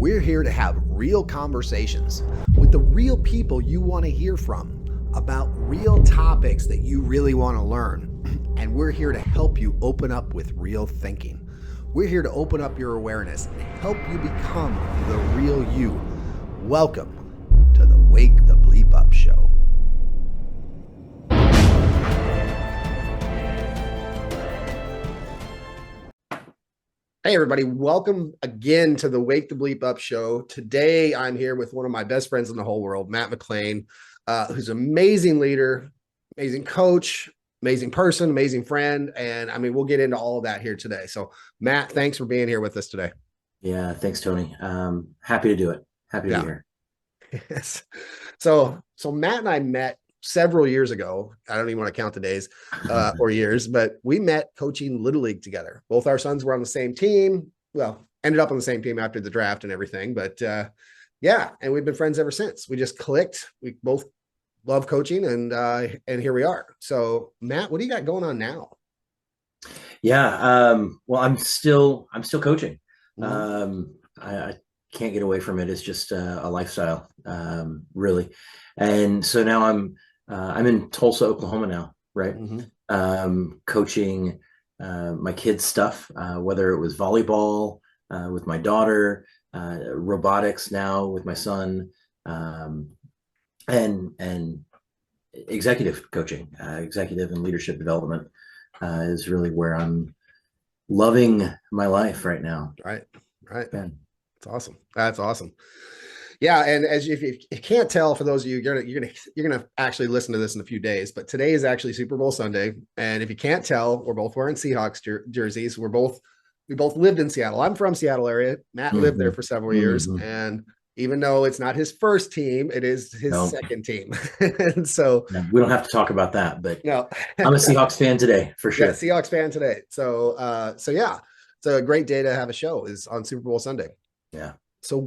We're here to have real conversations with the real people you want to hear from about real topics that you really want to learn. And we're here to help you open up with real thinking. We're here to open up your awareness and help you become the real you. Welcome to the Wake the Bleep Up Show. Hey everybody, welcome again to the Wake the Bleep Up Show. Today I'm here with one of my best friends in the whole world, Matt Mclain, who's an amazing leader, amazing coach, amazing person, amazing friend. And I mean, we'll get into all of that here today. So Matt, thanks for being here with us today. Yeah, thanks, Tony. Happy to do it. Happy to be here. Yes. So Matt and I met several years ago. I don't even want to count the days or years, but we met coaching Little League together. Both our sons were on the same team. Well, ended up on the same team after the draft and everything. But yeah, and we've been friends ever since. We just clicked. We both love coaching, and here we are. So Matt, what do you got going on now? Yeah, well, I'm still coaching. Mm-hmm. I can't get away from it. It's just a lifestyle, really. And so now I'm in Tulsa, Oklahoma now, right? Mm-hmm. Coaching my kids' stuff, whether it was volleyball with my daughter, robotics now with my son, and executive coaching, executive and leadership development is really where I'm loving my life right now. Right. Yeah. That's awesome. That's awesome. Yeah, and if you can't tell, for those of you, you're gonna actually listen to this in a few days. But today is actually Super Bowl Sunday, and if you can't tell, we're both wearing Seahawks jerseys. We both lived in Seattle. I'm from Seattle area. Matt lived there for several years, and even though it's not his first team, it is his second team. And so we don't have to talk about that. But no, I'm a Seahawks fan today for sure. Yeah, Seahawks fan today. So yeah, it's a great day to have a show. Is on Super Bowl Sunday. Yeah. So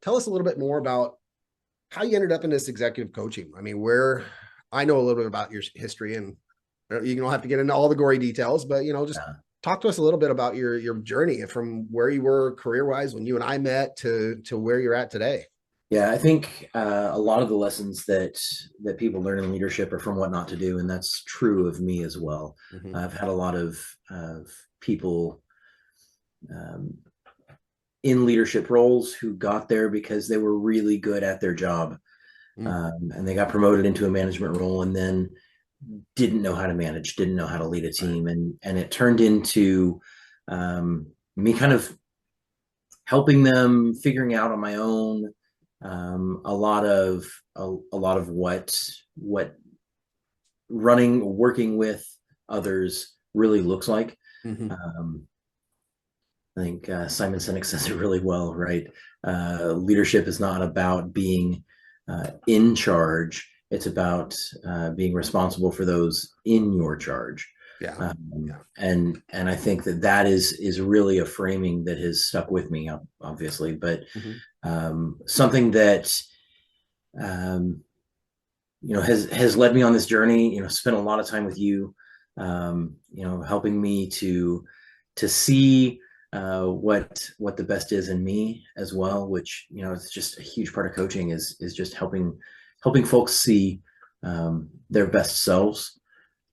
tell us a little bit more about how you ended up in this executive coaching. I mean, I know a little bit about your history, and you don't have to get into all the gory details, but just talk to us a little bit about your journey from where you were career-wise when you and I met to where you're at today. Yeah, I think a lot of the lessons that people learn in leadership are from what not to do, and that's true of me as well. Mm-hmm. I've had a lot of people in leadership roles who got there because they were really good at their job, and they got promoted into a management role and then didn't know how to manage, didn't know how to lead a team, and it turned into me kind of helping them figuring out on my own a lot of what working with others really looks like. Mm-hmm. I think Simon Sinek says it really well, right? Leadership is not about being in charge. It's about being responsible for those in your charge. Yeah. And I think that is really a framing that has stuck with me, obviously, but something that has led me on this journey. Spent a lot of time with you, helping me to see what the best is in me as well, which it's just a huge part of coaching is just helping folks see their best selves,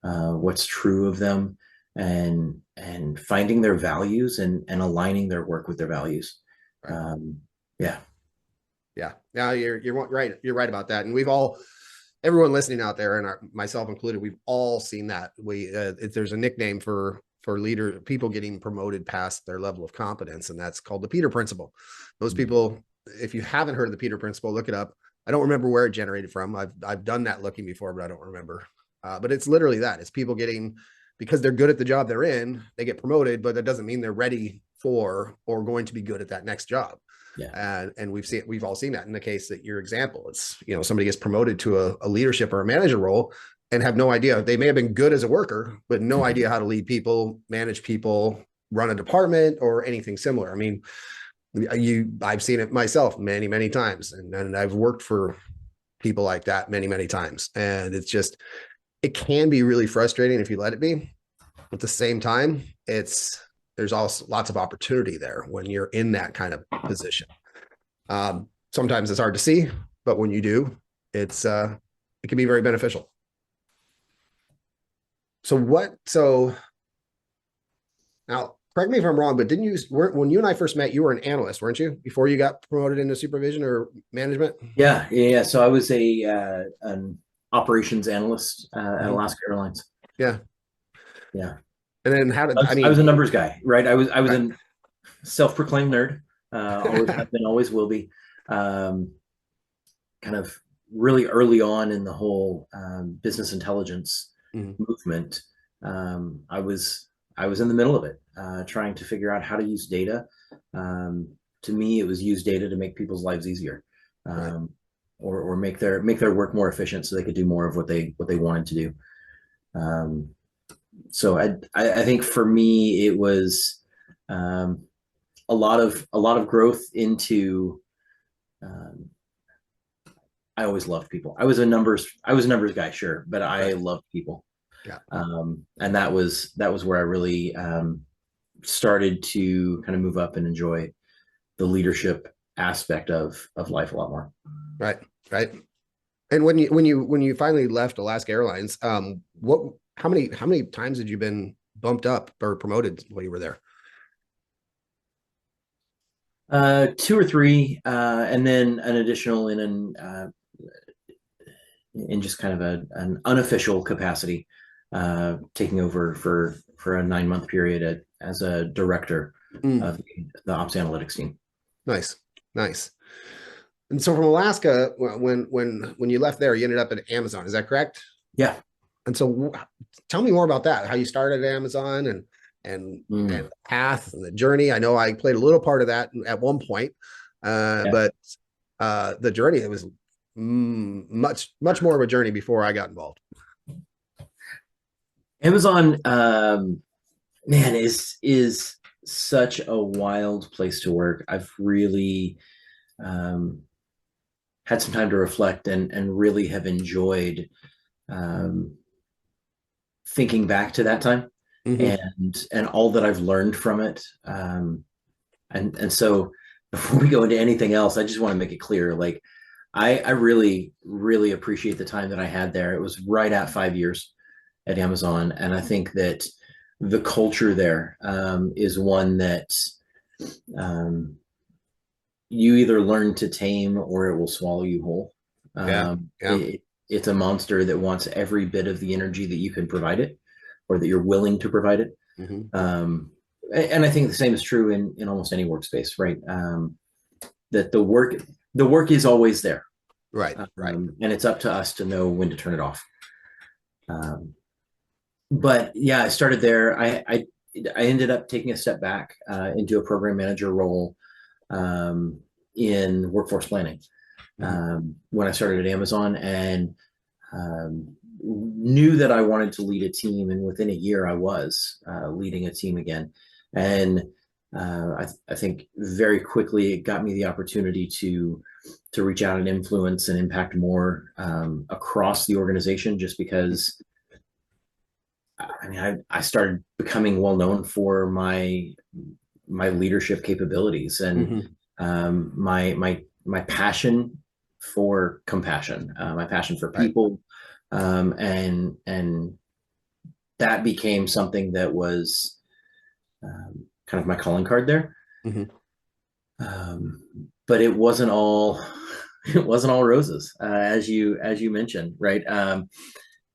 what's true of them, and finding their values and aligning their work with their values. Right. Yeah. Now you're right. You're right about that. And everyone listening out there, and myself included, we've all seen that. There's a nickname for people getting promoted past their level of competence, and that's called the Peter Principle. Those people, if you haven't heard of the Peter Principle, look it up. I don't remember where it generated from. I've done that looking before, but I don't remember. But it's literally that. It's people because they're good at the job they're in, they get promoted, but that doesn't mean they're ready for or going to be good at that next job. Yeah. And we've all seen that in the case that your example. It's somebody gets promoted to a leadership or a manager role and have no idea. They may have been good as a worker, but no idea how to lead people, manage people, run a department, or anything similar. I mean, I've seen it myself many, many times, and I've worked for people like that many, many times. And it can be really frustrating if you let it be. At the same time, there's also lots of opportunity there when you're in that kind of position. Sometimes it's hard to see, but when you do, it can be very beneficial. So now correct me if I'm wrong, but didn't you when you and I first met, you were an analyst, weren't you? Before you got promoted into supervision or management? Yeah. So I was a an operations analyst at Mhm. Alaska Airlines. Yeah. Yeah, And then how did, I I was mean, a numbers guy, right? I was right. a self-proclaimed nerd. Always have been, always will be. Um, Kind of really early on in the whole business intelligence Mhm. movement, I was in the middle of it, trying to figure out how to use data. Um, to me, it was use data to make people's lives easier, Right. or make their work more efficient, so they could do more of what they wanted to do. Um, so I think for me it was um, a lot of growth into um, I always loved people. I was a numbers guy, sure, but I Right. loved people. Yeah. And that was where I really started to kind of move up and enjoy the leadership aspect of life a lot more. Right. Right. And when you finally left Alaska Airlines, what how many times had you been bumped up or promoted while you were there? Two or three, and then an additional in just kind of an unofficial capacity, taking over for a 9 month period as a director Mm, of the ops analytics team. nice, nice. And so from Alaska, when you left there, you ended up at Amazon. Is that correct? Yeah. And so, tell me more about that. How you started at Amazon and Mm. the path and the journey. I know I played a little part of that at one point, Yeah. but the journey it was much more of a journey before I got involved. Amazon, man, is such a wild place to work. I've really um, had some time to reflect and really have enjoyed um, thinking back to that time Mm-hmm. and all that I've learned from it. And so before we go into anything else, I just want to make it clear, like I really really appreciate the time that I had there. It was right at 5 years at Amazon, and I think that the culture there is one that um, you either learn to tame or it will swallow you whole. Yeah, yeah. It's a monster that wants every bit of the energy that you can provide it, or that you're willing to provide it. Mm-hmm. Um, and I think the same is true in almost any workspace, right? That the work is always there, Right, right. and it's up to us to know when to turn it off. Um, but yeah, I started there. I ended up taking a step back into a program manager role um, in workforce planning Mm-hmm. when I started at Amazon, and knew that I wanted to lead a team. And within a year, I was leading a team again. And I think very quickly it got me the opportunity to reach out and influence and impact more across the organization, just because I mean I started becoming well known for my leadership capabilities and Mm-hmm. my passion for compassion, my passion for Right. people, and that became something that was kind of my calling card there. Mm-hmm. Um, but it wasn't all it wasn't all roses, as you mentioned, right?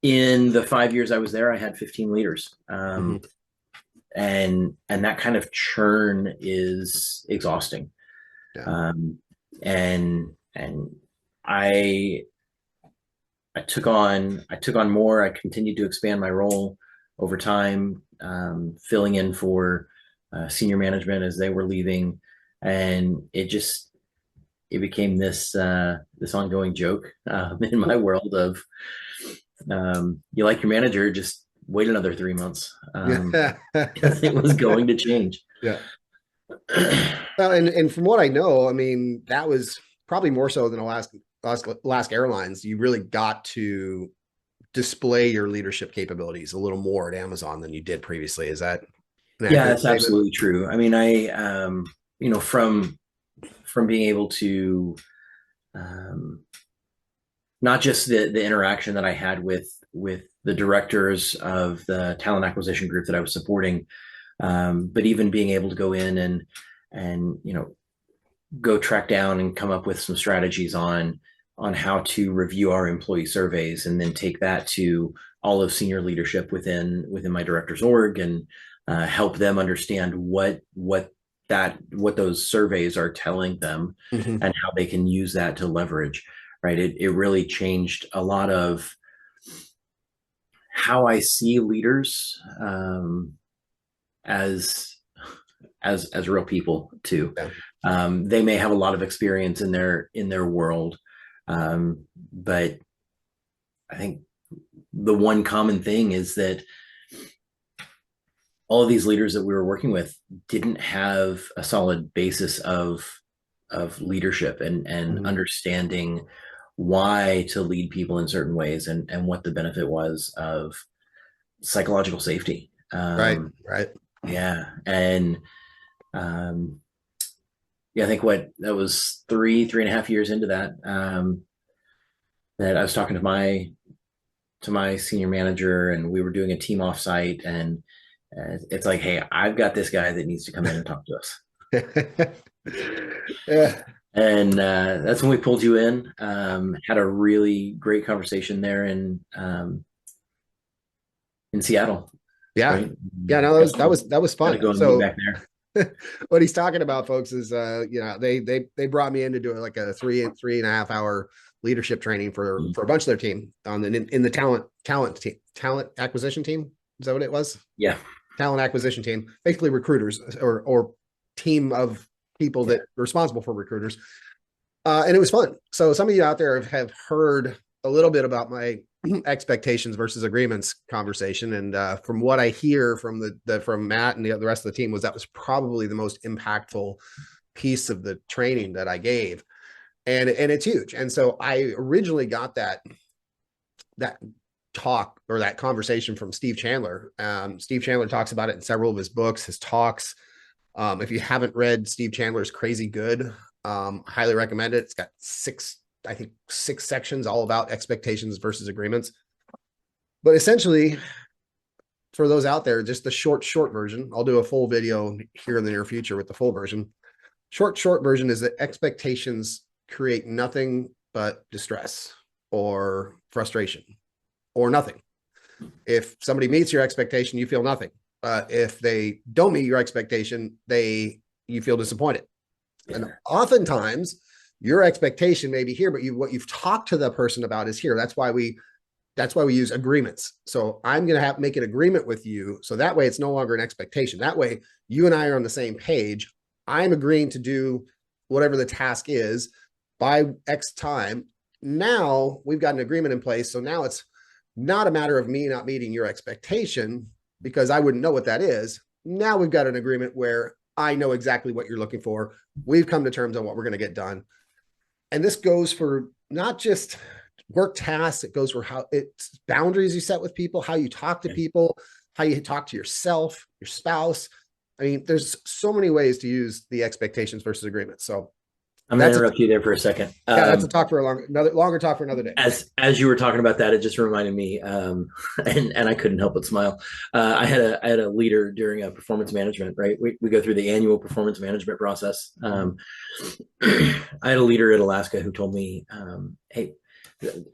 In the 5 years I was there, I had 15 leaders. Mm-hmm. And that kind of churn is exhausting. Yeah. Um, and I I took on more. I continued to expand my role over time, filling in for senior management as they were leaving, and it became this ongoing joke in my world of you like your manager, just wait another 3 months, Yeah. because it was going to change. Yeah. Well, and from what I know, I mean, that was probably more so than Alaska Airlines. You really got to display your leadership capabilities a little more at Amazon than you did previously. Is that an Yeah, accurate that's statement? absolutely true. I mean, I you know, from being able to, um, not just the interaction that I had with the directors of the talent acquisition group that I was supporting, but even being able to go in and go track down and come up with some strategies on how to review our employee surveys, and then take that to all of senior leadership within my director's org, and help them understand what those surveys are telling them, Mhm. and how they can use that to leverage. Right, it really changed a lot of how I see leaders, as as real people too. Yeah. They may have a lot of experience in their world, but I think the one common thing is that all of these leaders that we were working with didn't have a solid basis of leadership and Mhm. understanding why to lead people in certain ways, and what the benefit was of psychological safety. Right. Right. Yeah, and um, yeah, I think what that was 3.5 years into that, that I was talking to my senior manager, and we were doing a team offsite, and it's like, hey, I've got this guy that needs to come in and talk to us. Yeah. And that's when we pulled you in. Had a really great conversation there in Seattle, Yeah. right? Yeah. No, that was Got to fun. go and meet So back there. what he's talking about, folks, is they brought me in to do like a 3.5 hour leadership training for a bunch of their team on in the talent acquisition team. Is that what it was? Yeah, Talent acquisition team, basically recruiters or team of people yeah. that are responsible for recruiters. And it was fun. So some of you out there have heard a little bit about my expectations versus agreements conversation, and from what I hear from from Matt and the rest of the team, was that was probably the most impactful piece of the training that I gave, and it's huge. And so I originally got that talk or that conversation from Steve Chandler. Steve Chandler talks about it in several of his books, his talks. If you haven't read Steve Chandler's Crazy Good, highly recommend it. It's got I think 6 sections all about expectations versus agreements. But essentially, for those out there, just the short version. I'll do a full video here in the near future with the full version. Short version is that expectations create nothing but distress or frustration or nothing. If somebody meets your expectation, you feel nothing. If they don't meet your expectation, you feel disappointed. And Yeah. oftentimes your expectation may be here, but what you've talked to the person about is here. That's why we use agreements. So I'm going to have make an agreement with you. So that way it's no longer an expectation. That way you and I are on the same page. I'm agreeing to do whatever the task is by X time. Now we've got an agreement in place. So now it's not a matter of me not meeting your expectation because I wouldn't know what that is. Now we've got an agreement where I know exactly what you're looking for. We've come to terms on what we're going to get done. And this goes for not just work tasks, it goes for how it's boundaries you set with people, how you talk to people, how you talk to yourself, your spouse. I mean, there's so many ways to use the expectations versus agreements. So I'm going to that's interrupt you there for a second. that's a talk for longer talk for another day. As you were talking about that, it just reminded me, and I couldn't help but smile. I had a leader during a performance management. Right, we go through the annual performance management process. I had a leader at Alaska who told me, "Hey,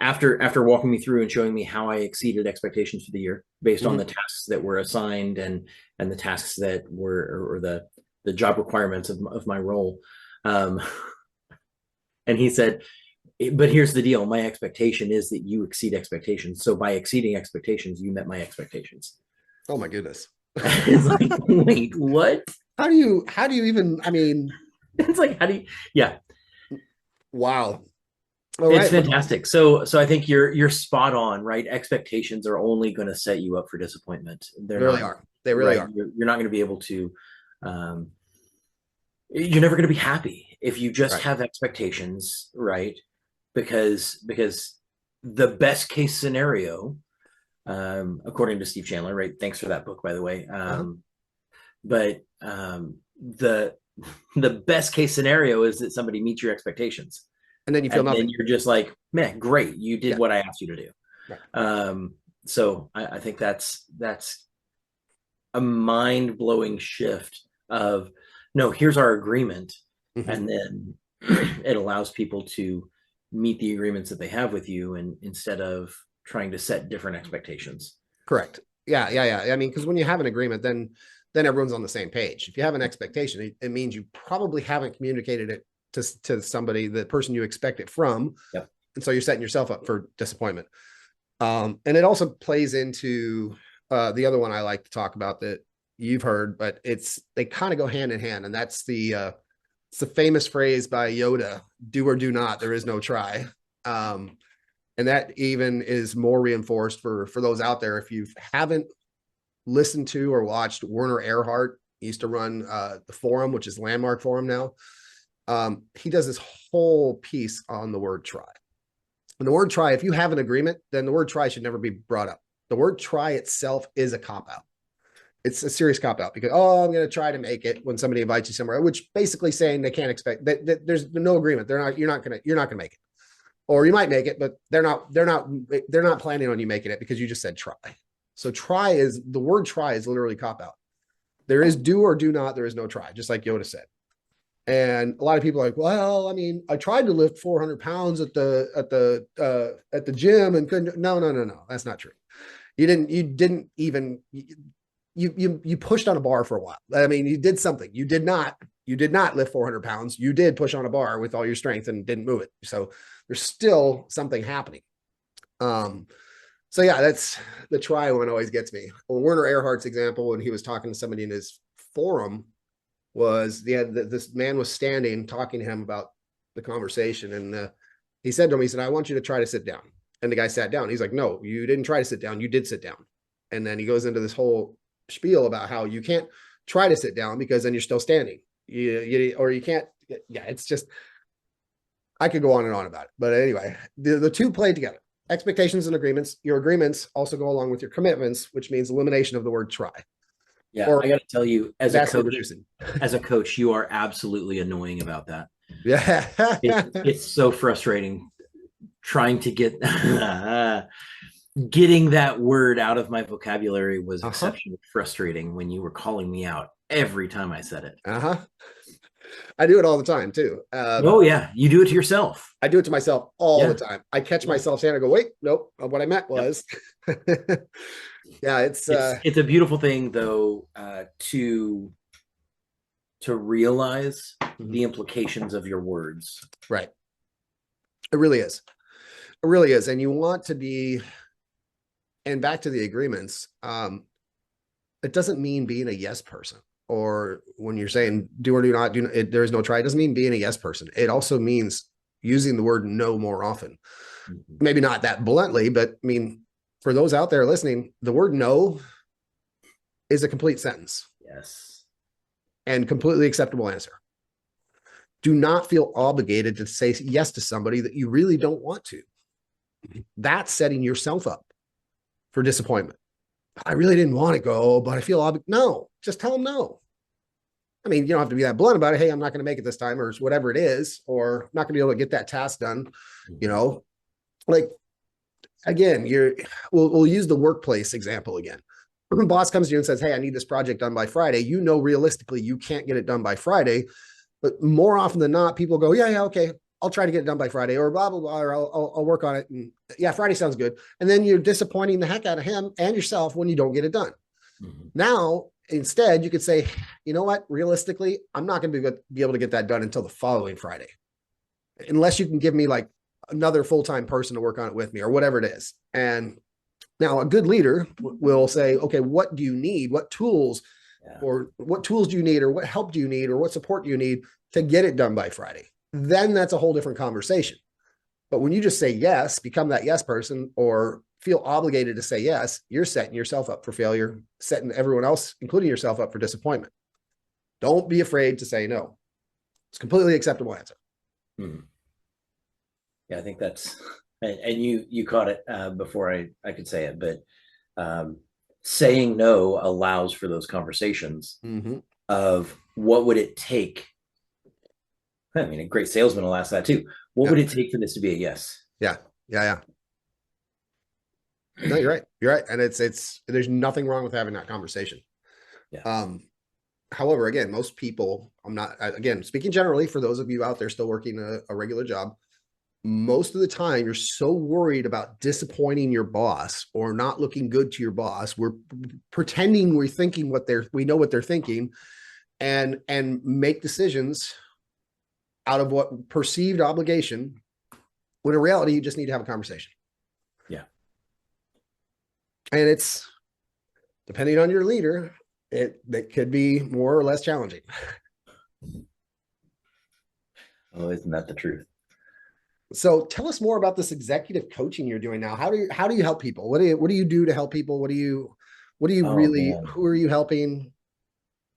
after walking me through and showing me how I exceeded expectations for the year based on the tasks that were assigned and the tasks that were or the job requirements of my role." And he said, but here's the deal. My expectation is that you exceed expectations. So by exceeding expectations, you met my expectations. Oh my goodness. It's like, wait, what? How do you even, I mean, It's like, how do you, yeah, wow. All it's right. fantastic. So I think you're spot on, right? Expectations are only going to set you up for disappointment. They're They really not, are. They really right. are. You're not going to be able to, um, you're never going to be happy if you just Right. have expectations, right? Because the best case scenario, according to Steve Chandler, right? Thanks for that book, by the way. Uh-huh. But the the best case scenario is that somebody meets your expectations, And then you feel and then nothing. you're just like, man, great, you did Yeah. what I asked you to do. Right. So I think that's a mind blowing shift of no, here's our agreement, Mhm. and then it allows people to meet the agreements that they have with you, and instead of trying to set different expectations. Correct. Yeah, yeah, yeah. I mean, because when you have an agreement, then everyone's on the same page. If you have an expectation, it means you probably haven't communicated it to somebody, the person you expect it from, Yep. and so you're setting yourself up for disappointment. And it also plays into the other one I like to talk about that you've heard, but they kind of go hand in hand, and that's it's the famous phrase by Yoda: "Do or do not. There is no try." Um, and that even is more reinforced for those out there. If you haven't listened to or watched Werner Erhard, he used to run the forum, which is Landmark Forum now. He does this whole piece on the word try. And the word try, if you have an agreement, then the word try should never be brought up. The word try itself is a cop out. It's a serious cop out because, oh, I'm going to try to make it when somebody invites you somewhere, which basically saying they can't expect that there's no agreement. You're not going to make it, or you might make it, but they're not planning on you making it because you just said try. So the word try is literally cop out. There is do or do not. There is no try, just like Yoda said. And a lot of people are like, well, I mean, I tried to lift 400 pounds at the gym and couldn't. No, no, no, no. That's not true. You didn't even, you pushed on a bar for a while. I mean, you did something. You did not lift 400 pounds. You did push on a bar with all your strength and didn't move it. So there's still something happening. So yeah, that's the try one always gets me. Well, Werner Erhard's example, when he was talking to somebody in his forum, was this man was standing talking to him about the conversation, and he said to him, he said, "I want you to try to sit down." And the guy sat down. He's like, "No, you didn't try to sit down. You did sit down." And then he goes into this whole spiel about how you can't try to sit down because then you're still standing. Or you can't. Yeah, it's just, I could go on and on about it. But anyway, the two play together. Expectations and agreements. Your agreements also go along with your commitments, which means elimination of the word try Yeah, or I got to tell you, vastly reducing. as a coach, you are absolutely annoying about that. Yeah. It's so frustrating trying to get getting that word out of my vocabulary was Uh-huh. exceptionally frustrating when you were calling me out every time I said it. Uh-huh. I do it all the time too. Oh yeah, you do it to yourself. I do it to myself all the Yeah, time. I catch yeah. myself saying, I go, wait, nope. What I meant Yep. was, yeah, it's It's a beautiful thing though, to realize the implications of your words. right. It really is. It really is. And you want to be, and back to the agreements, it doesn't mean being a yes person. Or when you're saying do or do not, there is no try. It doesn't mean being a yes person. It also means using the word no more often. Mhm. Maybe not that bluntly, but I mean, for those out there listening, the word no is a complete sentence Yes. and completely acceptable answer. Do not feel obligated to say yes to somebody that you really don't want to. That's setting yourself up for disappointment. I really didn't want to go, but I feel no, just tell them no. I mean, you don't have to be that blunt about it. Hey, I'm not going to make it this time, or whatever it is, or I'm not going to be able to get that task done. You Mhm. know, like again, we'll use the workplace example again. When boss comes to you and says, "Hey, I need this project done by Friday," you know realistically you can't get it done by Friday, but more often than not, people go, "Yeah, yeah, okay, I'll try to get it done by Friday," or blah blah blah, or I'll work on it. And yeah, Friday sounds good. And then you're disappointing the heck out of him and yourself when you don't get it done. Mhm. Now, instead, you could say, "You know what? Realistically, I'm not going to be able to get that done until the following Friday, unless you can give me like another full time person to work on it with me, or whatever it is." And now a good leader will say, okay, what do you need? What tools, Yeah. or what tools do you need, or what help do you need, or what support do you need to get it done by Friday? Then that's a whole different conversation. But when you just say yes, become that yes person, or feel obligated to say yes, you're setting yourself up for failure, setting everyone else, including yourself, up for disappointment. Don't be afraid to say no. It's a completely acceptable answer. Mhm. Yeah, I think that's and you caught it before I could say it, but um, saying no allows for those conversations Mm-hmm. of what would it take? I mean, a great salesman will ask that too. What Yeah. would it take for this to be a yes? Yeah. Yeah. Yeah. No, you're right. You're right. And there's nothing wrong with having that conversation. Yeah. Um, However, again, most people, again, speaking generally for those of you out there still working a regular job, most of the time you're so worried about disappointing your boss or not looking good to your boss. We're pretending we know what they're thinking and make decisions out of what perceived obligation, when in reality, you just need to have a conversation. Yeah. And it's depending on your leader, that could be more or less challenging. Oh, isn't that the truth? So tell us more about this executive coaching you're doing now. How do you help people? What do you do to help people? What do you Oh really, man. who are you helping?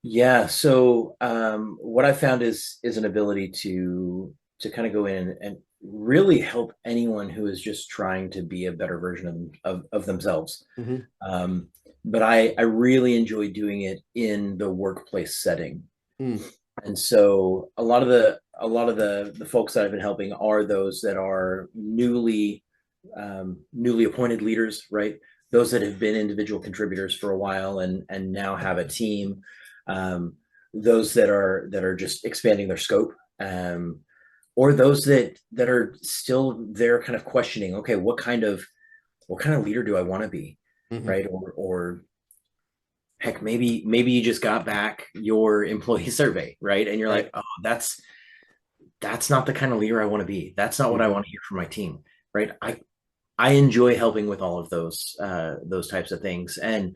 Yeah. So what I found is an ability to kind of go in and really help anyone who is just trying to be a better version of themselves. Mm-hmm. Um, but I really enjoy doing it in the workplace setting. Mm, And so a lot of the folks that I've been helping are those that are newly appointed leaders, right? Those that have been individual contributors for a while and now have a team. Um, those that are just expanding their scope, or those that are still there, kind of questioning, okay, what kind of leader do I want to be, mm-hmm. right? Or heck, maybe you just got back your employee survey, right? And you're Right. like, oh, that's not the kind of leader I want to be. That's not what I Mm-hmm. want to hear from my team, right? I enjoy helping with all of those types of things, and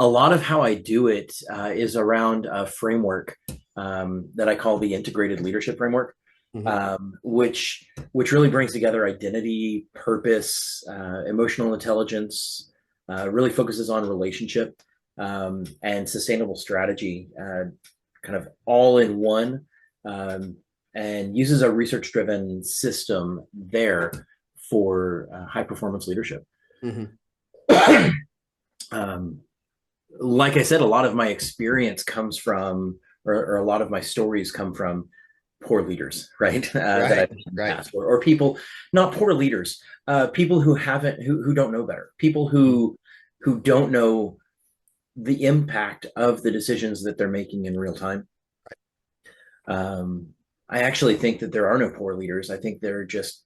a lot of how I do it is around a framework that I call the integrated leadership framework, Mm-hmm. which really brings together identity, purpose, emotional intelligence, really focuses on relationship and sustainable strategy, kind of all in one, um, and uses a research driven system there for high performance leadership. Mm-hmm. um, like I said, a lot of my experience comes from, or a lot of my stories come from poor leaders, right? That Right. I've in the Right. past, or people, not poor leaders, people who don't know better, people Mm, who don't know the impact of the decisions that they're making in real time. Um, I actually think that there are no poor leaders. I think they're just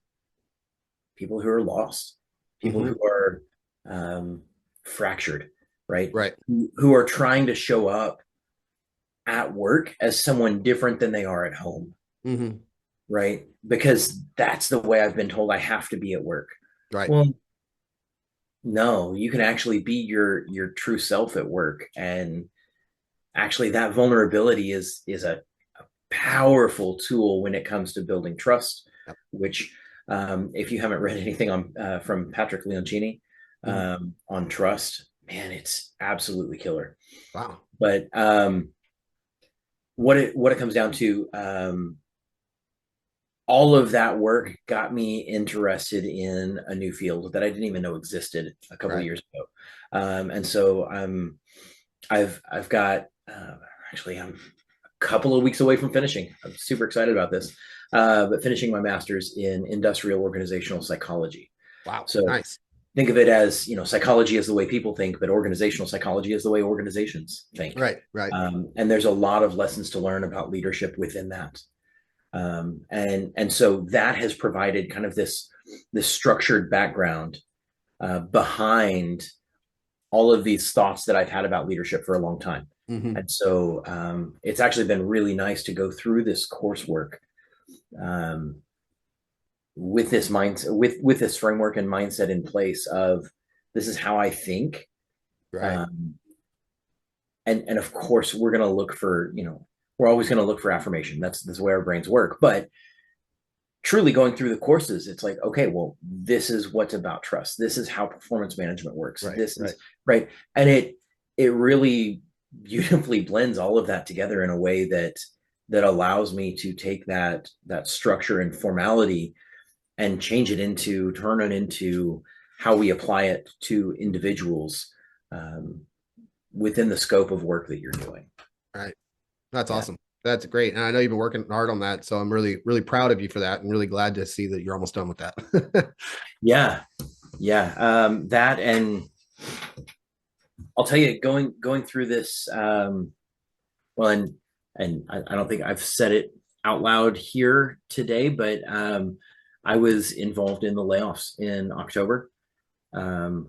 people who are lost, people mm-hmm. who are um, fractured, right? Right. Who are trying to show up at work as someone different than they are at home, Mm-hmm. right? Because that's the way I've been told I have to be at work. Right. Well, no, you can actually be your true self at work, and actually that vulnerability is a powerful tool when it comes to building trust, Yep. which if you haven't read anything on from Patrick Leoncini Mm-hmm. on trust, man, it's absolutely killer. Wow. But what it comes down to, all of that work got me interested in a new field that I didn't even know existed a couple of Right. years ago. And so I've got actually I'm a couple of weeks away from finishing. I'm super excited about this, but finishing my master's in industrial organizational psychology. Wow. So Nice. think of it as, psychology is the way people think, but organizational psychology is the way organizations think. Right. Right. And there's a lot of lessons to learn about leadership within that. And so that has provided kind of this structured background behind all of these thoughts that I've had about leadership for a long time. Mm-hmm. And so it's actually been really nice to go through this coursework um, with this mindset, with this framework and mindset in place of this is how I think. Right. Um, and of course, we're going to look for, we're always going to look for affirmation. That's the way our brains work. But truly going through the courses, it's like, okay, well, this is what's about trust. This is how performance management works. Right. This Right. is right. And it really beautifully blends all of that together in a way that allows me to take that structure and formality and turn it into how we apply it to individuals um, within the scope of work that you're doing. Right. That's Yeah. awesome. That's great. And I know you've been working hard on that. So I'm really, really proud of you for that and really glad to see that you're almost done with that. Yeah, yeah. That, and I'll tell you, going through this, well, and I don't think I've said it out loud here today, but I was involved in the layoffs in October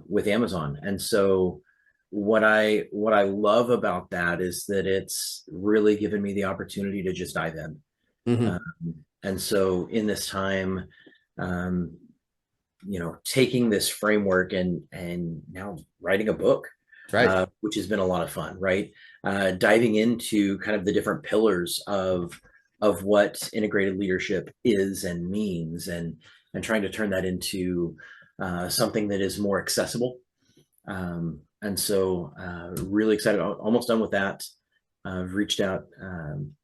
with Amazon, and so what I love about that is that it's really given me the opportunity to just dive in. Hmm. Um, and so in this time, um, taking this framework and now writing a book, Right. which has been a lot of fun, right? Diving into kind of the different pillars of what integrated leadership is and means, and trying to turn that into something that is more accessible. And so, really excited. Almost done with that. I've reached out,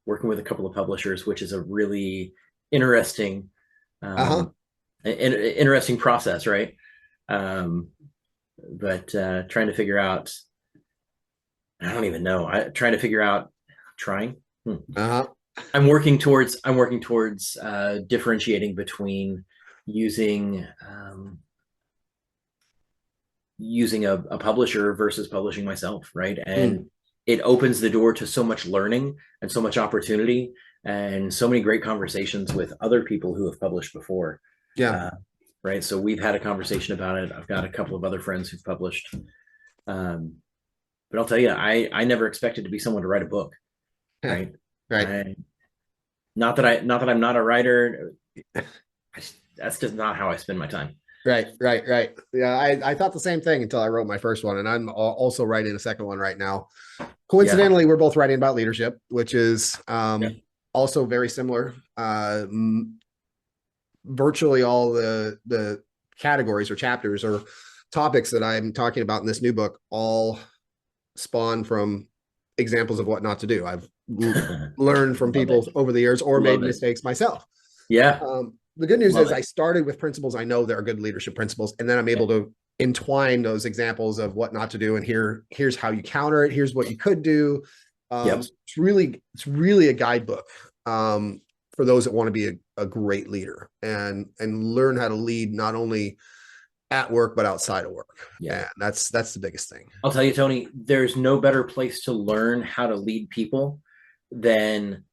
working with a couple of publishers, which is a really interesting, Uh-huh. interesting process, right? Um, but trying to figure out, I don't even know. Trying to figure out, trying. Hmm. Uh-huh. I'm working towards differentiating between using using a publisher versus publishing myself, right? Mm. And it opens the door to so much learning and so much opportunity and so many great conversations with other people who have published before. Yeah. Uh, right. So we've had a conversation about it. I've got a couple of other friends who've published. Um, but I'll tell you, I never expected to be someone to write a book. Yeah. Right. Right. I, not that I'm not a writer. That's just not how I spend my time. Right, right, right. Yeah, I thought the same thing until I wrote my first one, and I'm also writing a second one right now. Yeah. Coincidentally, we're both writing about leadership, which is Yeah. also very similar. Virtually all the categories or chapters or topics that I'm talking about in this new book all spawn from examples of what not to do. I've learned from Love people it. over the years or made Love it. mistakes myself. Yeah. The good news Love is it. I started with principles I know that are good leadership principles, and then I'm able to entwine those examples of what not to do. And here's how you counter it. Here's what you could do. Yep. It's really a guidebook for those that want to be a great leader and learn how to lead not only at work but outside of work. Yeah. And that's the biggest thing. I'll tell you, Tony, there's no better place to learn how to lead people than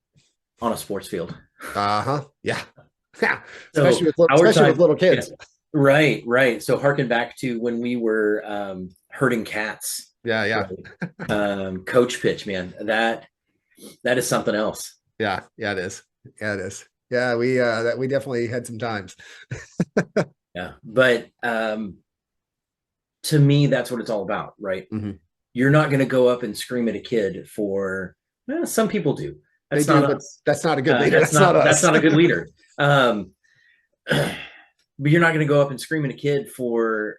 on a sports field. Uh-huh. Yeah. Yeah. So our Especially with time, little yeah, kids. right, right. So harken back to when we were herding cats. Yeah, yeah. Right? Coach pitch, man. That is something else. Yeah, yeah, it is. Yeah, it is. Yeah, we definitely had some times. Yeah. But to me, that's what it's all about, right? Mm-hmm. You're not going to go up and scream at a kid for, well, some people do. They That's do, not but us. that's not a good leader. That's not That's us. not a good leader. But you're not going to go up and scream at a kid for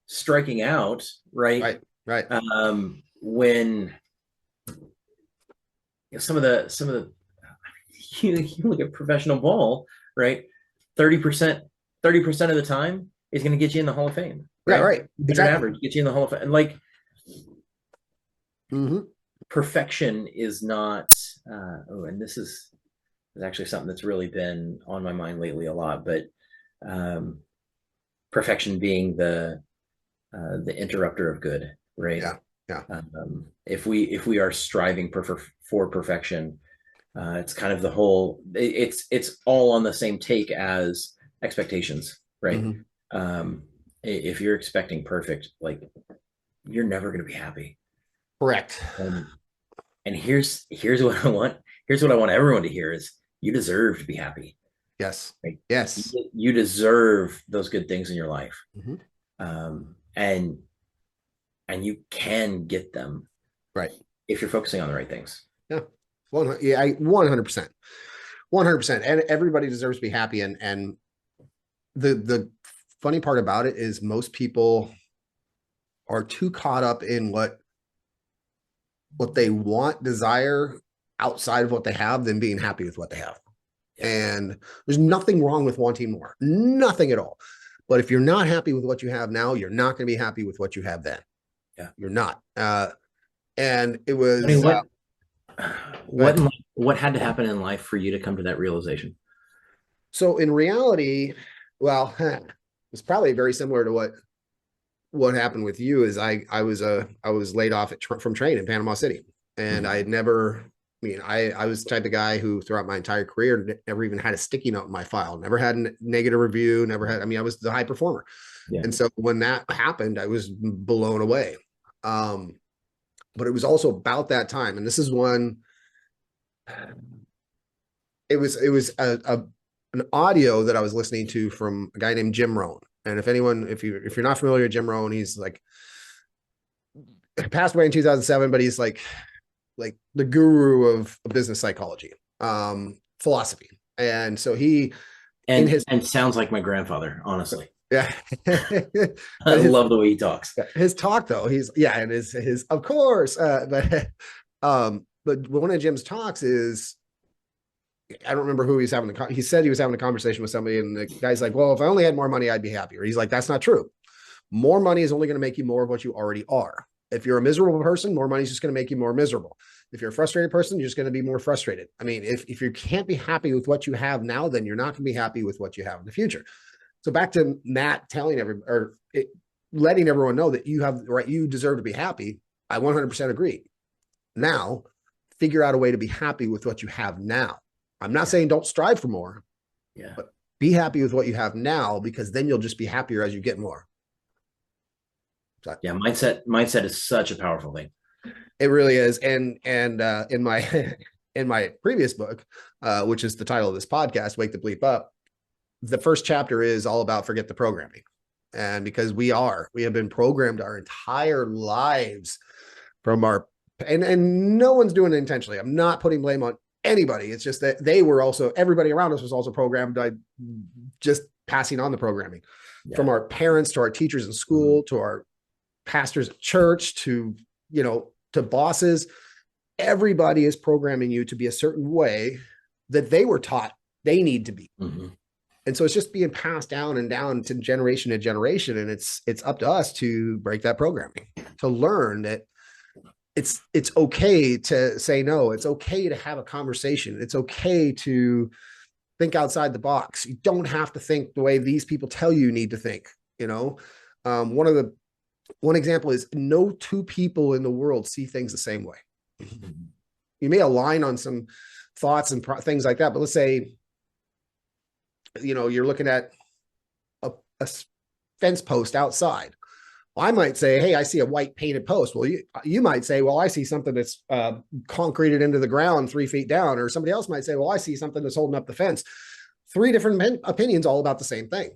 striking out, right? Right, right. When some of the you look at professional ball, right? 30% of the time is going to get you in the Hall of Fame, Yeah, right? right. Better Exactly. average get you in the Hall of Fame, and like Mm-hmm. perfection is not. And this is actually something that's really been on my mind lately a lot, but perfection being the interrupter of good, right? Yeah, yeah. If we are striving for perfection, it's kind of the whole. It's all on the same take as expectations, right? Mm-hmm. If you're expecting perfect, like, you're never going to be happy. Correct. And here's what I want. Here's what I want everyone to hear is you deserve to be happy. Yes. Right? Yes. You deserve those good things in your life. Mm-hmm. And you can get them, Right. if you're focusing on the right things. Yeah. 100%. 100%. And everybody deserves to be happy. And the funny part about it is most people are too caught up in what they want, desire outside of what they have than being happy with what they have. Yeah. And there's nothing wrong with wanting more, nothing at all. But if you're not happy with what you have now, you're not going to be happy with what you have then. Yeah. You're not. And it was, I mean, What what had to happen in life for you to come to that realization? So in reality, well, it's probably very similar to what happened with you. Is I was laid off from train in Panama City, and I Mhm. had never. I mean, I was the type of guy who throughout my entire career never even had a sticky note in my file, never had a negative review, never had. I mean, I was the high performer, Yeah. and so when that happened, I was blown away. Um, but it was also about that time, and this is one. It was an audio that I was listening to from a guy named Jim Rohn. And if you're not familiar with Jim Rohn, he's like passed away in 2007, but he's like the guru of business psychology, philosophy. And so he in his And sounds like my grandfather, honestly. yeah, I but love the way he talks. his talk though, he's yeah, and his of course, but one of Jim's talks is I don't remember who he's having. He said he was having a conversation with somebody, and the guy's like, "Well, if I only had more money, I'd be happier." He's like, "That's not true. More money is only going to make you more of what you already are. If you're a miserable person, more money is just going to make you more miserable. If you're a frustrated person, you're just going to be more frustrated. I mean, if you can't be happy with what you have now, then you're not going to be happy with what you have in the future." So back to Matt telling letting everyone know that you have the right, you deserve to be happy. I 100% agree. Now, figure out a way to be happy with what you have now. I'm not saying don't strive for more, Yeah. but be happy with what you have now, because then you'll just be happier as you get more. So Yeah. Mindset is such a powerful thing. it really is. And in my in my previous book, which is the title of this podcast, Wake the Bleep Up, the first chapter is all about forget the programming. And because we have been programmed our entire lives from our and no one's doing it intentionally. I'm not putting blame on anybody. It's just that everybody around us was also programmed by just passing on the programming Yeah. from our parents to our teachers in school to our pastors at church to to bosses. Everybody is programming you to be a certain way that they were taught they need to be. Mm-hmm. And so it's just being passed down and down to generation, and it's up to us to break that programming, to learn that it's okay to say no. It's okay to have a conversation. It's okay to think outside the box. You don't have to think the way these people tell you need to think. You know, one example is no two people in the world see things the same way. You may align on some thoughts and things like that, but let's say you're looking at a fence post outside. Well, I might say, hey, I see a white painted post. Well, you might say, well, I see something that's concreted into the ground 3 feet down. Or somebody else might say, well, I see something that's holding up the fence. 3 different opinions all about the same thing.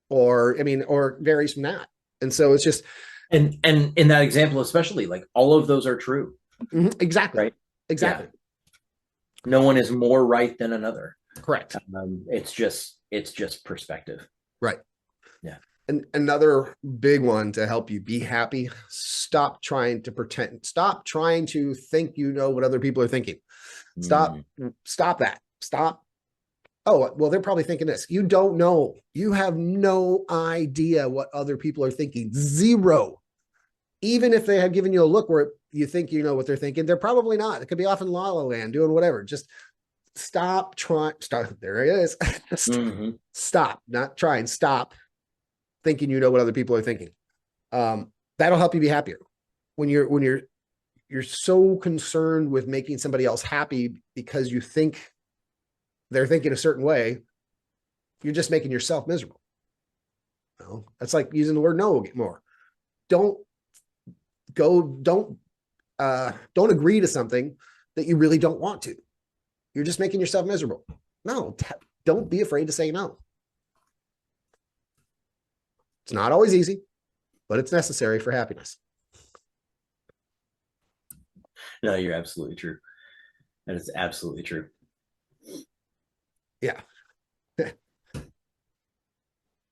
Or varies from that. And so it's just. And in that example, especially, like, all of those are true. Exactly. Right. Exactly. Yeah. No one is more right than another. Correct. It's just perspective. Right. Yeah. And another big one to help you be happy: stop trying to pretend. Stop trying to think you know what other people are thinking. Stop that. Stop. Oh, well, they're probably thinking this. You don't know. You have no idea what other people are thinking. Zero. Even if they have given you a look where you think you know what they're thinking, they're probably not. It could be off in La La Land doing whatever. Just stop trying. Stop. There it is. Stop. Not trying. Stop thinking you know what other people are thinking. That'll help you be happier. When you're so concerned with making somebody else happy because you think they're thinking a certain way, you're just making yourself miserable. That's like using the word no more. Don't agree to something that you really don't want to. You're just making yourself miserable. No, don't be afraid to say no. It's not always easy, but it's necessary for happiness. No, you're absolutely true. That is absolutely true. Yeah.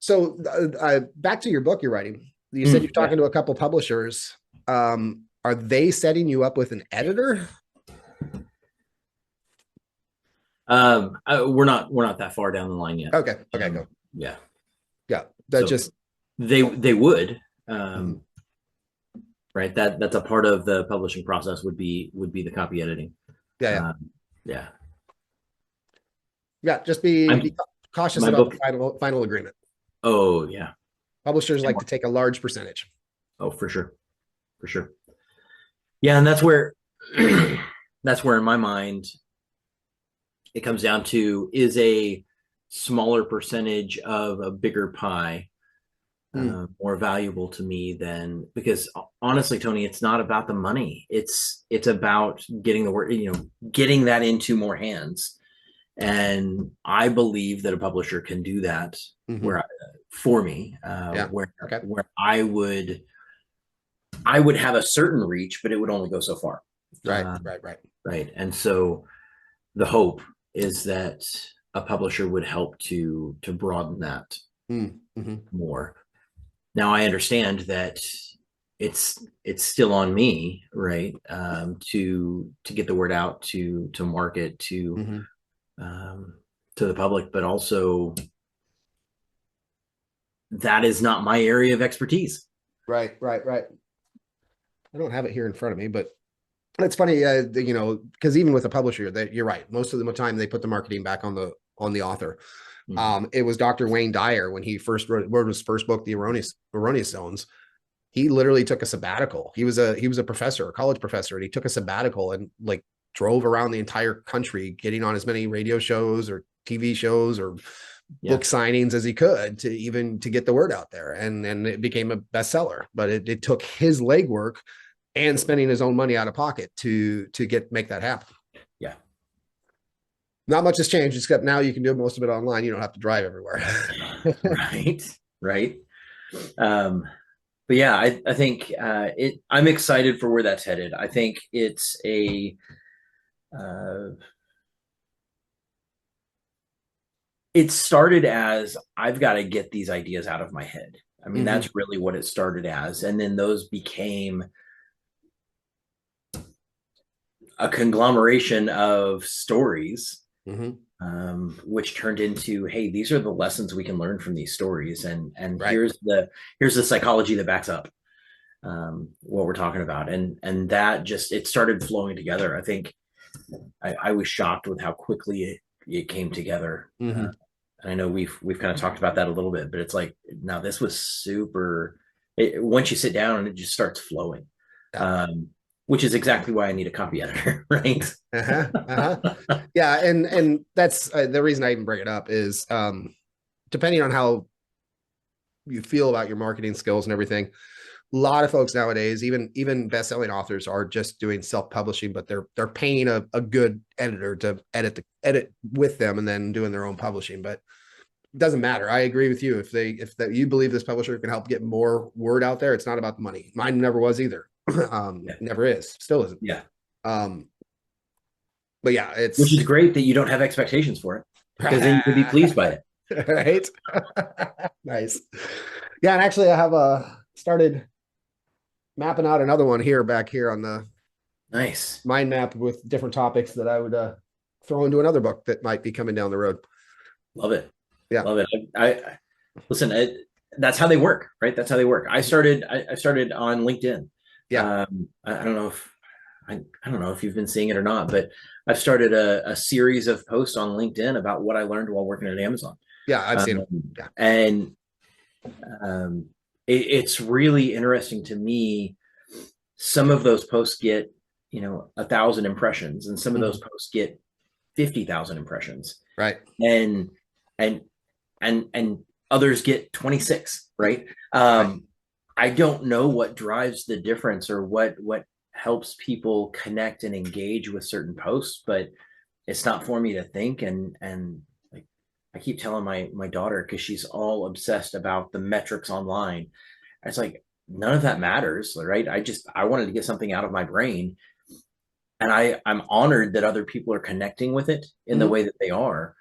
So back to your book you're writing. You said you're talking to a couple publishers. Are they setting you up with an editor? We're not that far down the line yet. Okay. Go. Yeah. They would. Right. That's a part of the publishing process would be the copy editing. Yeah, yeah, Yeah. yeah. Just I'm be cautious my about book. the final agreement. Oh yeah. Publishers like to take a large percentage. Oh, for sure. For sure. Yeah. And that's where, that's where in my mind, it comes down to is a smaller percentage of a bigger pie Hmm. more valuable to me than because honestly, Tony, it's not about the money. It's about getting the word, getting that into more hands. And I believe that a publisher can do that Hmm. where for me, Yeah. Okay. where I would have a certain reach, but it would only go so far. Right. Right. Right. Right. And so the hope is that a publisher would help to broaden that Mm-hmm. more. Now I understand that it's still on me, right, to get the word out, to market, Mm-hmm. um, to the public, but also that is not my area of expertise. Right. Right. Right. I don't have it here in front of me, but it's funny, because even with a publisher, that you're right. Most of the time, they put the marketing back on the author. Mm. It was Dr. Wayne Dyer when he first wrote his first book, The Erroneous Zones. He literally took a sabbatical. He was a professor, a college professor, and he took a sabbatical and like drove around the entire country, getting on as many radio shows or TV shows or Yeah, book signings as he could to get the word out there. And it became a bestseller. But it took his legwork and spending his own money out of pocket to make that happen. yeah. Not much has changed, except now you can do most of it online. You don't have to drive everywhere. Right, right. Um, but yeah, I think I'm excited for where that's headed. I think it's a uh, it started as I've got to get these ideas out of my head. I mean, Mm-hmm. that's really what it started as. And then those became a conglomeration of stories, Mm-hmm. which turned into, hey, these are the lessons we can learn from these stories. And Right. here's the psychology that backs up what we're talking about. And that just, it started flowing together. I think I was shocked with how quickly it came together. Mm-hmm. And I know we've kind of talked about that a little bit, but it's like, now this was super, once you sit down and it just starts flowing, Yeah. um, which is exactly why I need a copy editor, right? Uh-huh. Uh-huh. Yeah. And that's the reason I even bring it up is depending on how you feel about your marketing skills and everything. A lot of folks nowadays, even best-selling authors, are just doing self-publishing, but they're paying a good editor to edit with them and then doing their own publishing. But it doesn't matter. I agree with you. If that you believe this publisher can help get more word out there, it's not about the money. Mine never was either. Yeah. Never is. Still isn't. Yeah. Um, but yeah, Which it's is great that you don't have expectations for it because then you can be pleased by it. right. Nice. Yeah, and actually, I have started mapping out another one here back here on the Nice. mind map with different topics that I would throw into another book that might be coming down the road. Love it. Yeah. Love it. I listen, that's how they work, right? That's how they work. I started on LinkedIn. Yeah. I don't know if I don't know if you've been seeing it or not, but I've started a series of posts on LinkedIn about what I learned while working at Amazon. Yeah. I've seen them. Yeah. And it's really interesting to me. Some of those posts get 1,000 impressions, and some of those posts get 50,000 impressions, Right. and and and others get 26, right? Right. I don't know what drives the difference or what helps people connect and engage with certain posts, but it's not for me to think. And like I keep telling my daughter, because she's all obsessed about the metrics online. It's like none of that matters, right? I wanted to get something out of my brain, and I'm honored that other people are connecting with it in the Mm-hmm. way that they are.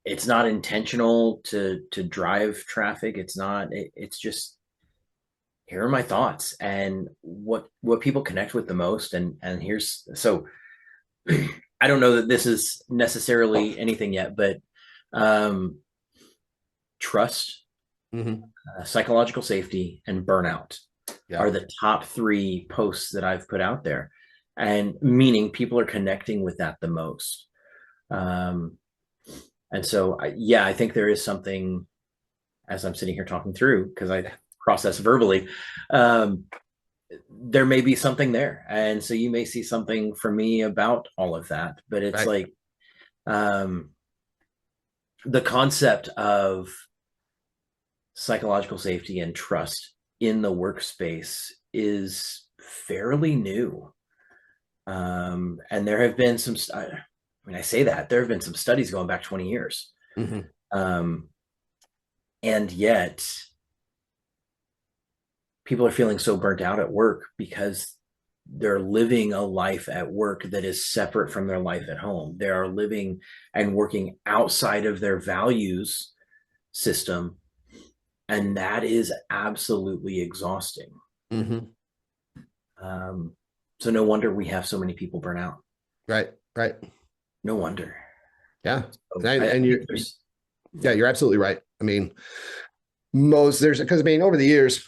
It's not intentional to drive traffic. It's just, here are my thoughts and what people connect with the most. And here's, so I don't know that this is necessarily anything yet, but um, trust, Mm-hmm. psychological safety, and burnout Yeah. are the top three posts that I've put out there. and meaning people are connecting with that the most. Um, and so, yeah, I think there is something, as I'm sitting here talking through, because I process verbally, um, there may be something there. And so you may see something from me about all of that, but it's Right. like, um, the concept of psychological safety and trust in the workspace is fairly new. And there have been some, I mean, I say that there have been some studies going back 20 years. Mm-hmm. Um, and yet people are feeling so burnt out at work because they're living a life at work that is separate from their life at home. They are living and working outside of their values system. And that is absolutely exhausting. Mm-hmm. Um, so no wonder we have so many people burn out. Right. Right. No wonder. Yeah. So And, I and think you're, there's, yeah, you're absolutely right. I mean, there's, because I mean, over the years,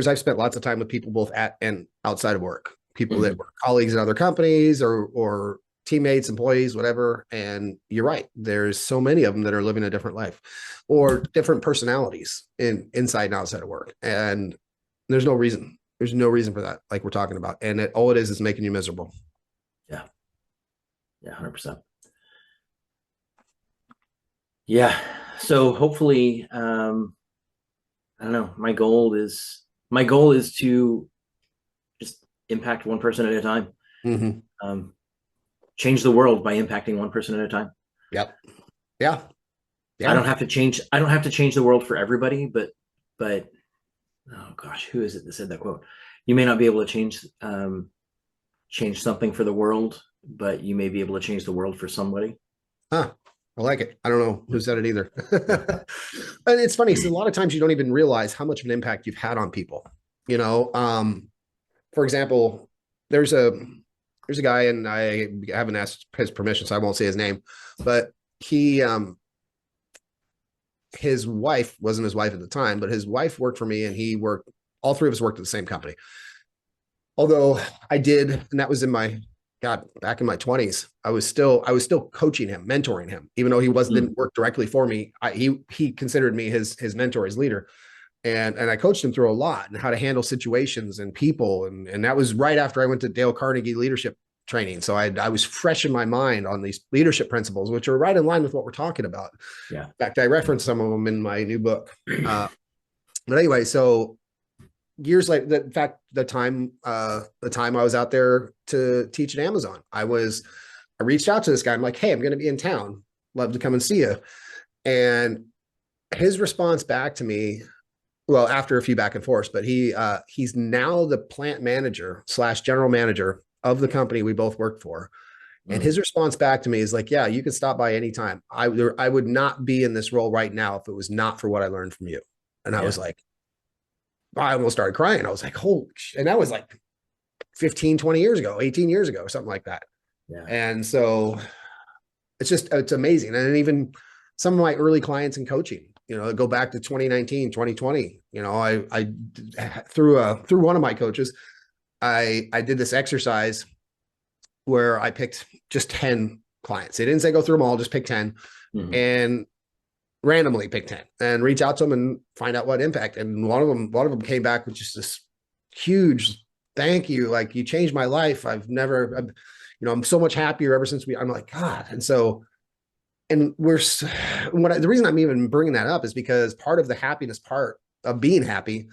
I've spent lots of time with people both at and outside of work, people that Mhm. were colleagues in other companies or teammates, employees, whatever. And you're right. There's so many of them that are living a different life or different personalities inside and outside of work. And there's no reason. There's no reason for that, like we're talking about. And all it is making you miserable. Yeah, yeah, 100%. Yeah. So hopefully, I don't know. My goal is to just impact one person at a time. Mm-hmm. Um, change the world by impacting one person at a time. Yep. Yeah. I Yeah. don't have to change. I don't have to change the world for everybody, but oh gosh, who is it that said that quote? You may not be able to change something for the world, but you may be able to change the world for somebody. Huh. I like it. I don't know who said it either. Yeah. And it's funny. So a lot of times you don't even realize how much of an impact you've had on people. You know, for example, there's a there's a guy, and I haven't asked his permission, so I won't say his name, but he his wife wasn't his wife at the time, but his wife worked for me, and he worked. All three of us worked at the same company. Although I did, and that was in my God, back in my 20s, I was still coaching him, mentoring him, even though he wasn't Mm. didn't work directly for me. He considered me his mentor, his leader, and I coached him through a lot and how to handle situations and people, and that was right after I went to Dale Carnegie leadership training. So I was fresh in my mind on these leadership principles, which are right in line with what we're talking about. Yeah. In fact, I reference some of them in my new book. But anyway, so years later, in fact, the time I was out there to teach at Amazon, I reached out to this guy. I'm like, hey, I'm going to be in town. Love to come and see you. And his response back to me, well, after a few back and forths, but he's now the plant manager / general manager of the company we both worked for. And Mm. his response back to me is like, yeah, you can stop by anytime. I would not be in this role right now if it was not for what I learned from you. And I Yeah. was like, I almost started crying. I was like, holy shit. And that was like 15, 20 years ago, 18 years ago, something like that. Yeah. And so it's amazing. And even some of my early clients in coaching, go back to 2019, 2020, I through one of my coaches, I did this exercise where I picked just 10 clients. They didn't say go through them all, just pick 10 Mhm. and randomly pick 10 and reach out to them and find out what impact. And one of them came back with just this huge thank you. Like, you changed my life. I'm so much happier ever since I'm like, God. And so, and the reason I'm even bringing that up is because part of the happiness part of being happy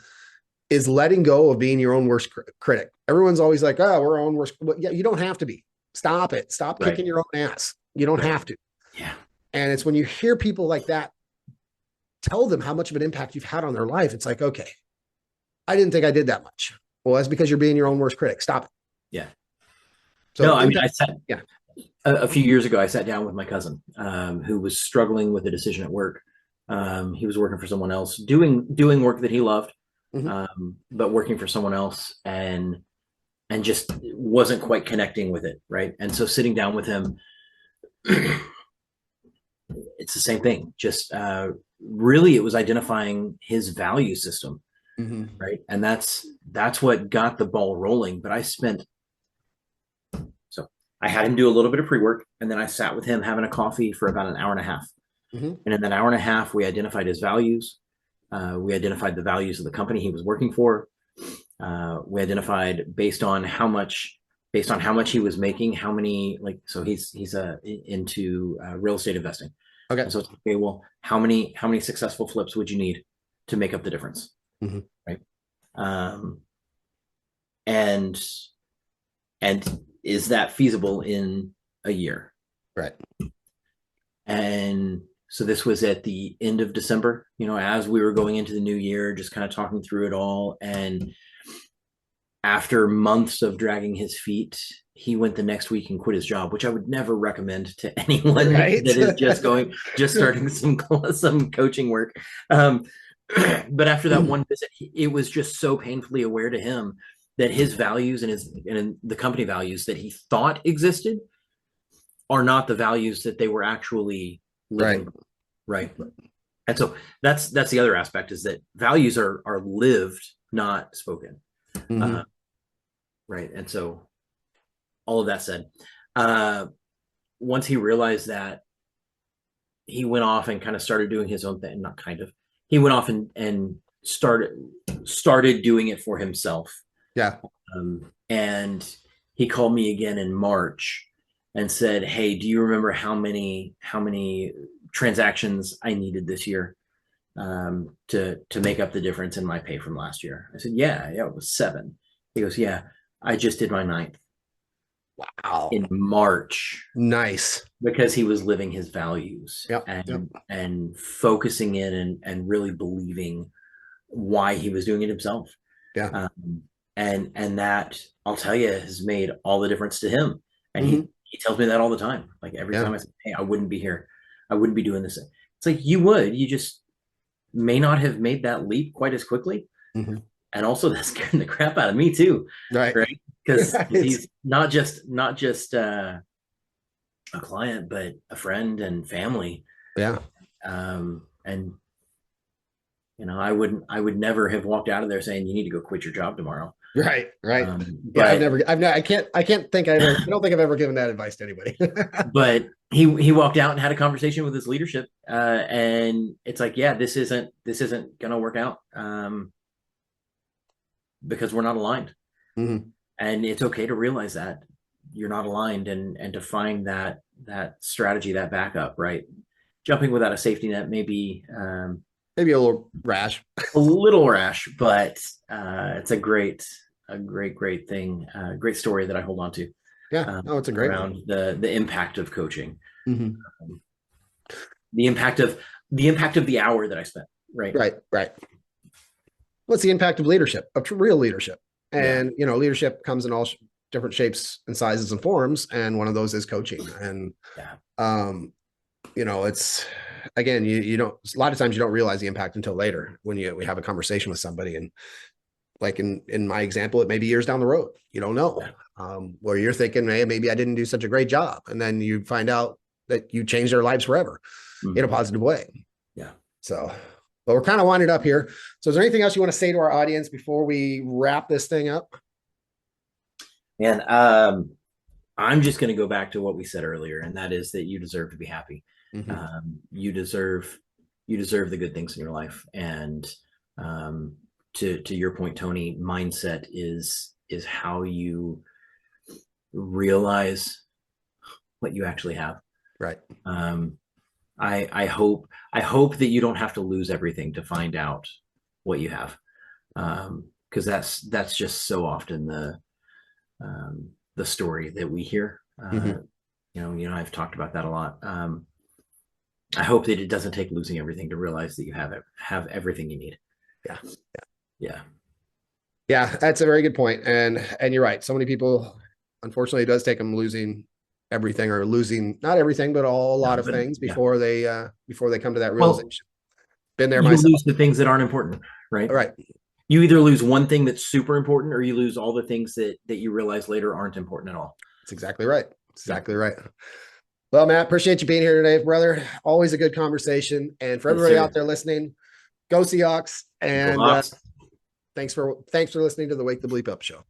is letting go of being your own worst critic. Everyone's always like, oh, we're our own worst. Well, yeah, you don't have to be. Stop it. Stop Right. kicking your own ass. You don't have to. Yeah. And it's when you hear people like that, tell them how much of an impact you've had on their life. It's like, okay, I didn't think I did that much. Well, that's because you're being your own worst critic. Stop it. Yeah. So No, I mean, impact, I sat yeah. a few years ago, I sat down with my cousin, who was struggling with a decision at work. He was working for someone else, doing work that he loved, Mm-hmm. but working for someone else, and just wasn't quite connecting with it, right? And so sitting down with him, it's the same thing. Just really, it was identifying his value system, Mm-hmm. right? And that's what got the ball rolling. But I spent I had him do a little bit of pre-work, and then I sat with him having a coffee for about an hour and a half. Mm-hmm. And in that hour and a half, we identified his values. We identified the values of the company he was working for. We identified based on how much he was making, how many, like, so he's into real estate investing. Okay. And so it's okay, well, how many successful flips would you need to make up the difference? Mm-hmm. Right. And is that feasible in a year? Right. And so this was at the end of December, as we were going into the new year, just kind of talking through it all. And after months of dragging his feet, he went the next week and quit his job, which I would never recommend to anyone Right. that is just starting some coaching work. But after that one visit, it was just so painfully aware to him that his values and the company values that he thought existed are not the values that they were actually living. Right. And so that's the other aspect, is that values are lived, not spoken. Mm-hmm. Right. And so all of that said, once he realized that, he went off and kind of started doing his own thing. Not kind of, he went off and started doing it for himself. Yeah. And he called me again in March and said, "Hey, do you remember how many transactions I needed this year to make up the difference in my pay from last year?" I said, yeah, it was 7. He goes, "Yeah, I just did my 9th." Wow. In March. Nice. Because he was living his values. Yep. And focusing in and really believing why he was doing it himself. Yeah. And that, I'll tell you, has made all the difference to him. And Mm-hmm. he tells me that all the time. Like every time I say, "Hey, I wouldn't be here. I wouldn't be doing this." It's like, you just may not have made that leap quite as quickly. Mm-hmm. And also that's scaring the crap out of me too. Right. Because he's not just a client, but a friend and family. Yeah. And I would never have walked out of there saying, "You need to go quit your job tomorrow." Right. But I don't think I've ever given that advice to anybody. But he walked out and had a conversation with his leadership, and it's like, yeah, this isn't gonna work out, because we're not aligned. Mm-hmm. And it's okay to realize that you're not aligned, and to find that strategy, that backup. Right. Jumping without a safety net may be maybe a little rash. but it's a great thing, great story that I hold on to. Yeah, it's a great around one. the impact of coaching. Mm-hmm. The impact of the hour that I spent. Right. What's the impact of leadership, of real leadership? And leadership comes in all different shapes and sizes and forms, and one of those is coaching. And it's, again, you don't, a lot of times you don't realize the impact until later when we have a conversation with somebody. And like in my example, it may be years down the road, you don't know, where you're thinking, hey, maybe I didn't do such a great job, and then you find out that you changed their lives forever in a positive way. So, but we're kind of winding up here. So is there anything else you want to say to our audience before we wrap this thing up? And I'm just going to go back to what we said earlier, and that is that you deserve to be happy. Mm-hmm. You deserve the good things in your life. And to your point, Tony, mindset is how you realize what you actually have. Right. I hope that you don't have to lose everything to find out what you have. Because that's just so often the story that we hear. Mm-hmm. I've talked about that a lot. I hope that it doesn't take losing everything to realize that you have everything you need. Yeah, that's a very good point. And you're right. So many people, unfortunately, it does take them losing everything, or losing not everything, but a lot of things before they come to that realization. Been there myself. You lose the things that aren't important, right? Right. You either lose one thing that's super important, or you lose all the things that you realize later aren't important at all. That's exactly right. Exactly right. Well, Matt, appreciate you being here today, brother. Always a good conversation. And for everybody out there listening, go Seahawks. And thanks for listening to the Wake the Bleep Up show.